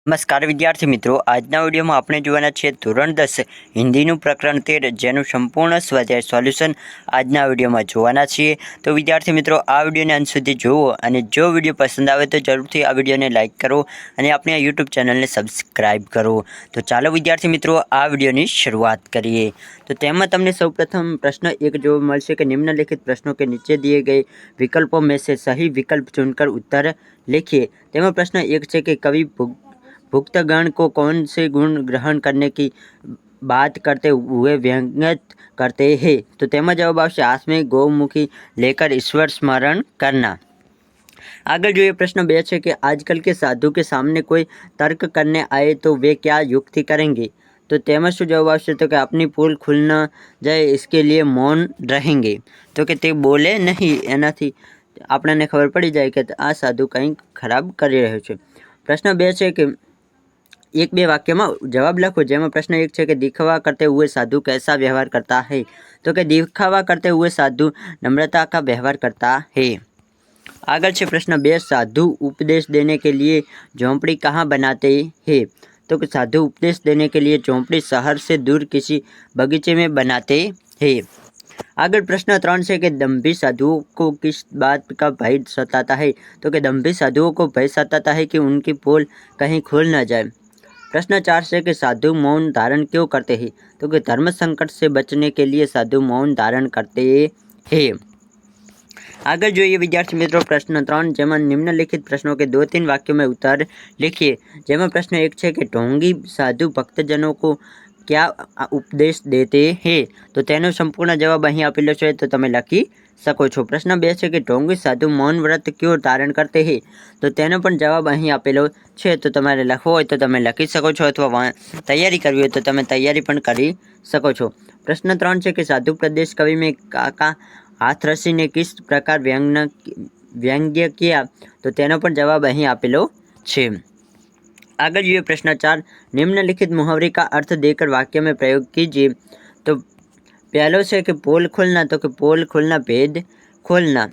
નમસ્કાર વિદ્યાર્થી મિત્રો, આજના વિડીયોમાં આપણે જોવાના છે ધોરણ 10 હિન્દીનું પ્રકરણ 13 જેનું સંપૂર્ણ સ્વાધ્યાય સોલ્યુશન આજના વિડીયોમાં જોવાના છીએ। તો વિદ્યાર્થી મિત્રો, આ વિડીયોને અંત સુધી જુઓ અને જો વિડીયો પસંદ આવે તો જરૂરથી આ વિડીયોને લાઇક કરો અને આપણી આ યુટ્યુબ ચેનલને સબસ્ક્રાઈબ કરો। તો ચાલો વિદ્યાર્થી મિત્રો, આ વિડીયોની શરૂઆત કરીએ। तो તેમાં તમને સૌપ્રથમ પ્રશ્न एक જોવા મળશે કે निम्नलिखित प्रश्नों के नीचे दिए गए विकल्पों में से सही विकल्प चुनकर उत्तर लिखिए। તેમાં પ્રશ્ન एक છે કે कवि भुक्तगण को कौन से गुण ग्रहण करने की बात करते हुए व्यंग्यत करते हैं। तो તેમાં જવાબ આવશે आसमे गौमुखी लेकर ईश्वर स्मरण करना। आगे जो ये प्रश्न 2 है कि आजकल के साधु के सामने कोई तर्क करने आए तो वे क्या युक्ति करेंगे। तो तेमा शू जवाब आवशे तो कि अपनी पोल खुल न जाए इसके लिए मौन रहेंगे। तो कि ते बोले नहीं, एनाथी आपने खबर पड़ी जाए कि आ साधु कहीं खराब करी रह्यो छे। प्रश्न 2 है कि एक बे वाक्य में जवाब लखो। जेमा प्रश्न 1 है कि दिखावा करते हुए साधु कैसा व्यवहार करता है। तो कि दिखावा करते हुए साधु नम्रता का व्यवहार करता है। आगे है प्रश्न 2, साधु उपदेश देने के लिए झोंपड़ी कहाँ बनाते हैं। तो कि साधु उपदेश देने के लिए झोंपड़ी शहर से दूर किसी बगीचे में बनाते हैं। आगे प्रश्न 3 है कि दम्भी साधुओं को किस बात का भय सताता है। तो कि दम्भी साधुओं को भय सताता है कि उनकी पोल कहीं खुल न जाए। प्रश्न 4 है कि साधु मौन धारण क्यों करते हैं। तो कि धर्म संकट से बचने के लिए साधु मौन धारण करते हैं। आगे जो ये विद्यार्थी मित्रों प्रश्न 3 जेमा निम्नलिखित प्रश्नों के 2-3 वाक्यों में उत्तर लिखिए। जेमा प्रश्न 1 है कि ढोंगी साधु भक्तजनों को क्या उपदेश देते हैं। तो तेनो संपूर्ण जवाब अहीं आपेलो छे, तो तमे लखी सको छो। प्रश्न 2 है कि ढोंगी साधु मौन व्रत क्यों धारण करते हैं। तो तेनो पण जवाब अहीं आपेलो छे, तो तमारे लखवो होय तो तमे लखी सको छो अथवा तैयारी करवी होय तो तमे तैयारी पण करी सको छो। प्रश्न 3 है कि साधु प्रदेश कवि में काका हाथरसी ने किस प्रकार व्यंग्य किया। तो तेनो पण जवाब अहीं आपेलो छे। आगे जो प्रश्न 4, निम्नलिखित मुहावरे का अर्थ देकर वाक्य में प्रयोग कीजिए। तो पहलो है कि पोल खोलना। तो कि पोल खोलना भेद खोलना।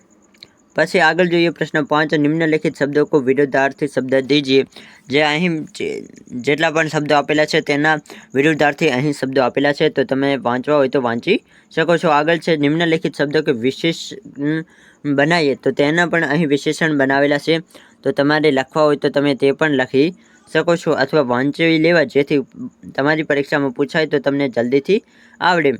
पछी आगे जो प्रश्न 5, निम्नलिखित शब्दों को विरुद्धार्थी शब्द दीजिए। जे अहीं जेटला पण शब्दों आपेला छे तेना विरुद्धार्थी अहीं शब्दों आपेला छे, तो तमे वांचवा होय तो वांची शको छो। आगळ छे निम्नलिखित शब्दों के विशेषण बनाइए। तो तेना पण अहीं विशेषण बनावेला छे, तो तमारे लखवा होय तो तमे ते पण लखी શકો છો अथवा વાંચી લેવા જેથી તમારી પરીક્ષામાં પૂછાય તો તમને જલ્દીથી આવડે।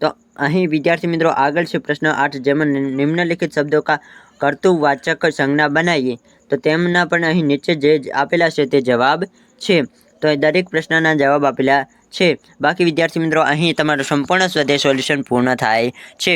તો અહીં વિદ્યાર્થી મિત્રો આગળ છે પ્રશ્ન 8 જેમાં નિમ્નલિખિત શબ્દો का કર્તૃવાચક સંજ્ઞા બનાવીએ। તો તેમના પણ અહીં નીચે જે આપેલા છે તે જવાબ છે। તો દરેક પ્રશ્નના જવાબ આપેલા છે। બાકી વિદ્યાર્થી મિત્રો અહીં તમારો સંપૂર્ણ સ્વાધ્યાય સોલ્યુશન પૂર્ણ થાય છે।